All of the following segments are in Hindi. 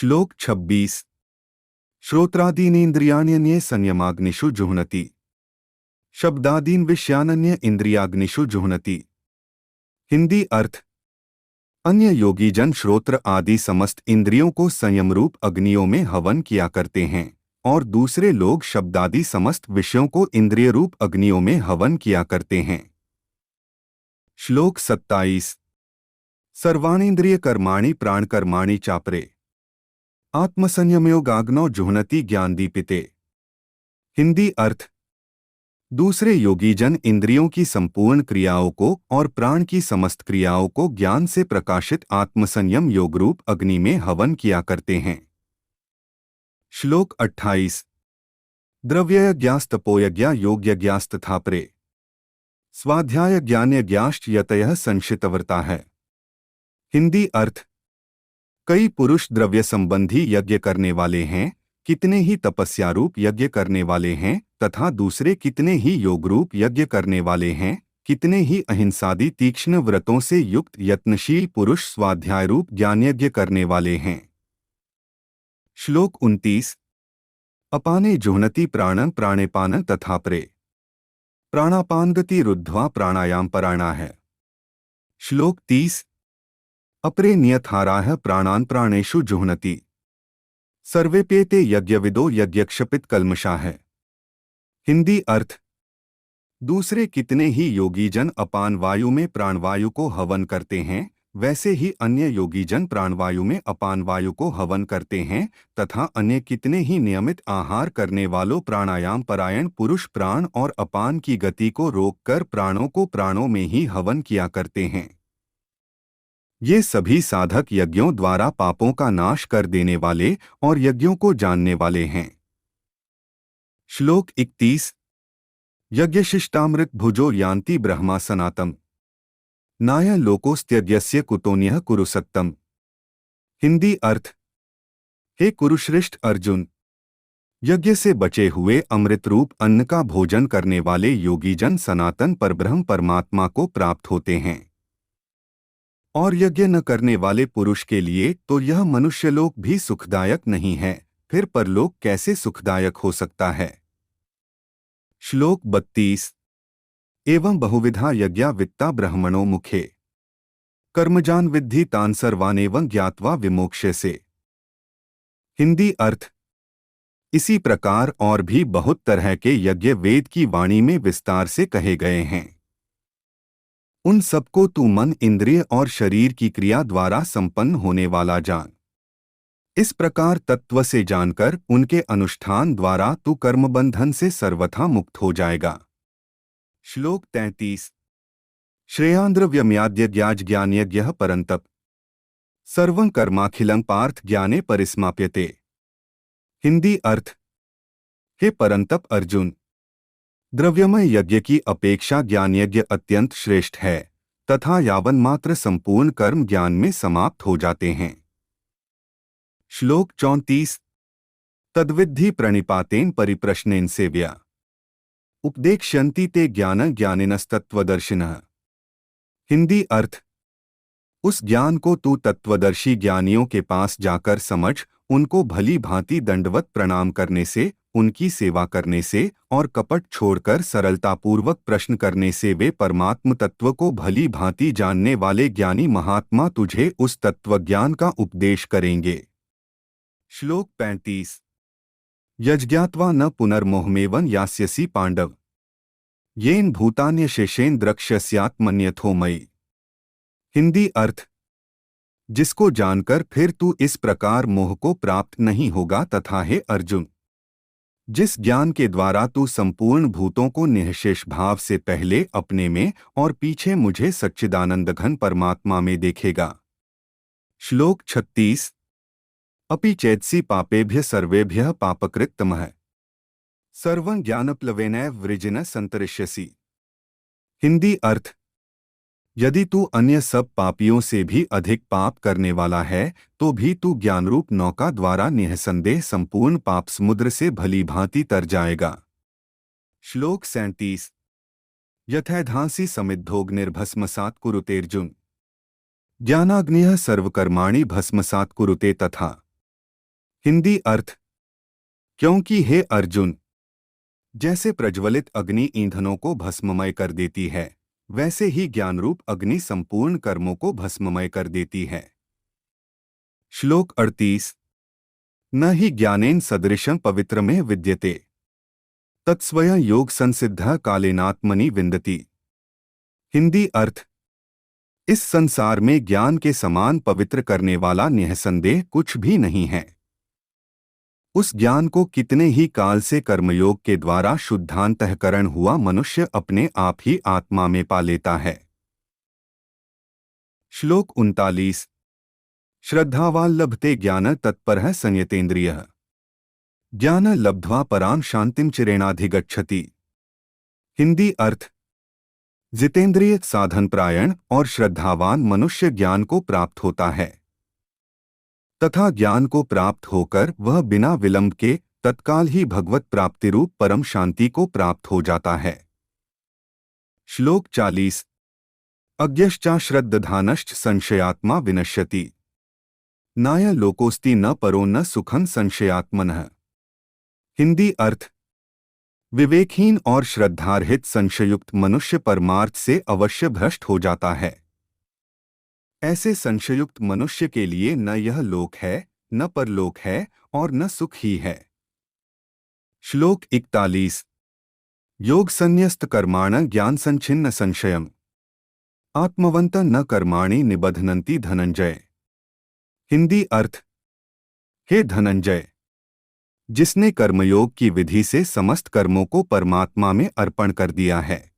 श्लोक 26। श्रोत्रादीनेन्द्रियाण्यन्ये संयमाग्निषु जुह्नति। शब्दादीन विषयानन्य इंद्रियाग्निषु जुह्नति। हिंदी अर्थ। अन्य योगी जन श्रोत्र आदि समस्त इंद्रियों को संयम रूप अग्नियों में हवन किया करते हैं और दूसरे लोग शब्दादि समस्त विषयों को इंद्रिय रूप अग्नियों में हवन किया करते हैं। श्लोक 27। सर्वाणींद्रिय कर्माणि प्राण कर्माणि चापरे आत्मसंयमयोगाग्नौ जुह्नति ज्ञानदीपिते। हिंदी अर्थ। दूसरे योगी जन इंद्रियों की संपूर्ण क्रियाओं को और प्राण की समस्त क्रियाओं को ज्ञान से प्रकाशित आत्मसंयम योगरूप अग्नि में हवन किया करते हैं। श्लोक 28। द्रव्ययज्ञास्तपोयज्ञा योगयज्ञास्तथापरे स्वाध्याय ज्ञानयज्ञाश्च यतयः संशितव्रता है। हिंदी अर्थ। कई पुरुष द्रव्य संबंधी यज्ञ करने वाले हैं, कितने ही तपस्या रूप यज्ञ करने वाले हैं तथा दूसरे कितने ही योग रूप यज्ञ करने वाले हैं, कितने ही अहिंसादि तीक्ष्ण व्रतों से युक्त यत्नशील पुरुष स्वाध्याय रूप ज्ञानयज्ञ करने वाले हैं। श्लोक 29। अपाने जुह्नति प्राणं प्राणेपान तथापरे प्राणापानगति रुद्ध्वा प्राणायाम परायणा है। श्लोक 30। अपरे नियताराः प्राणान् प्राणेषु जुह्नति सर्वेप्येते यज्ञविदो यज्ञक्षपित कल्मषा है। हिंदी अर्थ। दूसरे कितने ही योगी जन अपान वायु में प्राणवायु को हवन करते हैं, वैसे ही अन्य योगी जन प्राणवायु में अपान वायु को हवन करते हैं तथा अन्य कितने ही नियमित आहार करने वालों प्राणायाम परायण पुरुष प्राण और अपान की गति को रोककर प्राणों को प्राणों में ही हवन किया करते हैं। ये सभी साधक यज्ञों द्वारा पापों का नाश कर देने वाले और यज्ञों को जानने वाले हैं। श्लोक 31। यज्ञशिष्टामृत भुजो यान्ति ब्रह्मा सनातम नाय लोकोस्त्यज्ञस्य कुतोन्यः कुरु सत्तम। हिंदी अर्थ। हे कुरुश्रेष्ठ अर्जुन, यज्ञ से बचे हुए अमृत रूप अन्न का भोजन करने वाले योगीजन सनातन परब्रह्म परमात्मा को प्राप्त होते हैं और यज्ञ न करने वाले पुरुष के लिए तो यह मनुष्यलोक भी सुखदायक नहीं है, फिर परलोक कैसे सुखदायक हो सकता है। श्लोक 32। एवं बहुविधा यज्ञा वित्ता ब्रह्मणो मुखे कर्मजान विद्धि तान सर्वानेवं ज्ञात्वा विमोक्ष्यसे। हिंदी अर्थ। इसी प्रकार और भी बहुत तरह के यज्ञ वेद की वाणी में विस्तार से कहे गए हैं। उन सबको तू मन इंद्रिय और शरीर की क्रिया द्वारा संपन्न होने वाला जान। इस प्रकार तत्व से जानकर उनके अनुष्ठान द्वारा तू कर्मबंधन से सर्वथा मुक्त हो जाएगा। श्लोक 33। श्रेयांद्रव्यम्याद्यज्ञाज ज्ञानयज्ञः परन्तप सर्वं कर्माखिलं पार्थ ज्ञाने परिसमाप्यते। हिंदी अर्थ। हे परंतप अर्जुन, द्रव्यमय यज्ञ की अपेक्षा ज्ञान यज्ञ अत्यंत श्रेष्ठ है तथा यावन मात्र संपूर्ण कर्म ज्ञान में समाप्त हो जाते हैं। श्लोक 34। तद्विद्धि प्रणिपातेन परिप्रश्नेन सेव्या उपदेक्ष्यन्ति ते ज्ञान ज्ञानिनस्तत्वदर्शिनः। हिंदी अर्थ। उस ज्ञान को तू तत्वदर्शी ज्ञानियों के पास जाकर समझ, उनको भली भांति दंडवत प्रणाम करने से, उनकी सेवा करने से और कपट छोड़कर सरलतापूर्वक प्रश्न करने से वे परमात्म तत्व को भली भांति जानने वाले ज्ञानी महात्मा तुझे उस तत्वज्ञान का उपदेश करेंगे। श्लोक 35। यज्ञात्वा न पुनर्मोहमेवं यास्यसि पांडव येन भूतान्यशेषेन द्रक्ष्यस्यात्मन्यथो मयि। हिंदी अर्थ। जिसको जानकर फिर तू इस प्रकार मोह को प्राप्त नहीं होगा तथा हे अर्जुन, जिस ज्ञान के द्वारा तू संपूर्ण भूतों को निःशेष भाव से पहले अपने में और पीछे मुझे सच्चिदानंद घन परमात्मा में देखेगा। श्लोक 36। अपि चेत्सि पापेभ्य सर्वेभ्यः पापकृत्तमः सर्वं ज्ञानप्लवेनैव वृजिनः संतरिष्यसि। हिंदी अर्थ। यदि तू अन्य सब पापियों से भी अधिक पाप करने वाला है तो भी तू ज्ञानरूप नौका द्वारा निःसंदेह संपूर्ण पाप समुद्र से भली भांति तर जाएगा। श्लोक 37। यथैधांसि समिद्धोऽग्निर्भस्मसात् कुरुतेऽर्जुन ज्ञानाग्निः सर्वकर्माणि भस्मसात् कुरुते तथा। हिंदी अर्थ। क्योंकि हे अर्जुन, जैसे प्रज्वलित अग्नि ईंधनों को भस्ममय कर देती है, वैसे ही ज्ञानरूप अग्नि संपूर्ण कर्मों को भस्ममय कर देती है। श्लोक 38। न हि ज्ञानेन सदृशं पवित्र में विद्यते, तत्स्वयं योग संसिद्ध कालेनात्मनि विन्दति। हिंदी अर्थ। इस संसार में ज्ञान के समान पवित्र करने वाला निःसंदेह कुछ भी नहीं है। उस ज्ञान को कितने ही काल से कर्मयोग के द्वारा शुद्धांतःकरण हुआ मनुष्य अपने आप ही आत्मा में पा लेता है। श्लोक 39। श्रद्धावान लभते ज्ञान तत्परः संयतेन्द्रियः, ज्ञान लब्ध्वा परां शांतिं चिरेणाधिगच्छति। हिंदी अर्थ। जितेंद्रिय साधनपरायण और श्रद्धावान मनुष्य ज्ञान को प्राप्त होता है तथा ज्ञान को प्राप्त होकर वह बिना विलंब के तत्काल ही भगवत प्राप्ति रूप परम शांति को प्राप्त हो जाता है। श्लोक 40। अज्ञश्चा श्रद्धानश्च संशयात्मा विनश्यति, नाय लोकोस्ति न परो न सुखं संशयात्मनः। हिंदी अर्थ। विवेकहीन और श्रद्धारहित संशयुक्त मनुष्य परमार्थ से अवश्य भ्रष्ट हो जाता है। ऐसे संशयुक्त मनुष्य के लिए न यह लोक है, न परलोक है और न सुख ही है। श्लोक 41। योग संन्यस्त कर्माण ज्ञान संच्छिन्न संशयम्, आत्मवंत न कर्माणि निबध्नन्ति धनंजय। हिंदी अर्थ। हे धनंजय, जिसने कर्मयोग की विधि से समस्त कर्मों को परमात्मा में अर्पण कर दिया है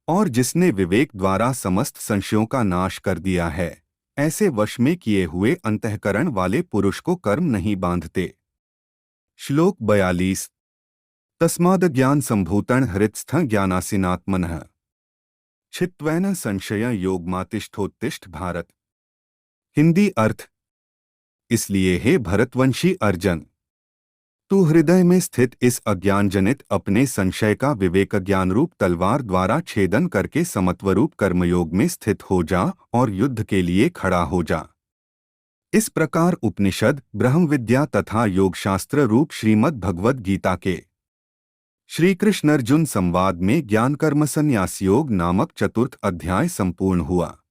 और जिसने विवेक द्वारा समस्त संशयों का नाश कर दिया है, ऐसे वश में किए हुए अंतःकरण वाले पुरुष को कर्म नहीं बांधते। श्लोक 42। तस्माद् ज्ञान संभूतं हृत्स्थं ज्ञानासीनात्मनः, छित्त्वेन संशय योगमातिष्ठोत्तिष्ठ भारत। हिंदी अर्थ। इसलिए हे भरतवंशी अर्जुन, तू हृदय में स्थित इस अज्ञान जनित अपने संशय का विवेक ज्ञान रूप तलवार द्वारा छेदन करके समत्वरूप कर्मयोग में स्थित हो जा और युद्ध के लिए खड़ा हो जा। इस प्रकार उपनिषद, ब्रह्म विद्या तथा योगशास्त्र रूप श्रीमद् भगवद गीता के श्री कृष्ण अर्जुन संवाद में ज्ञान कर्म संन्यास योग नामक चतुर्थ अध्याय संपूर्ण हुआ।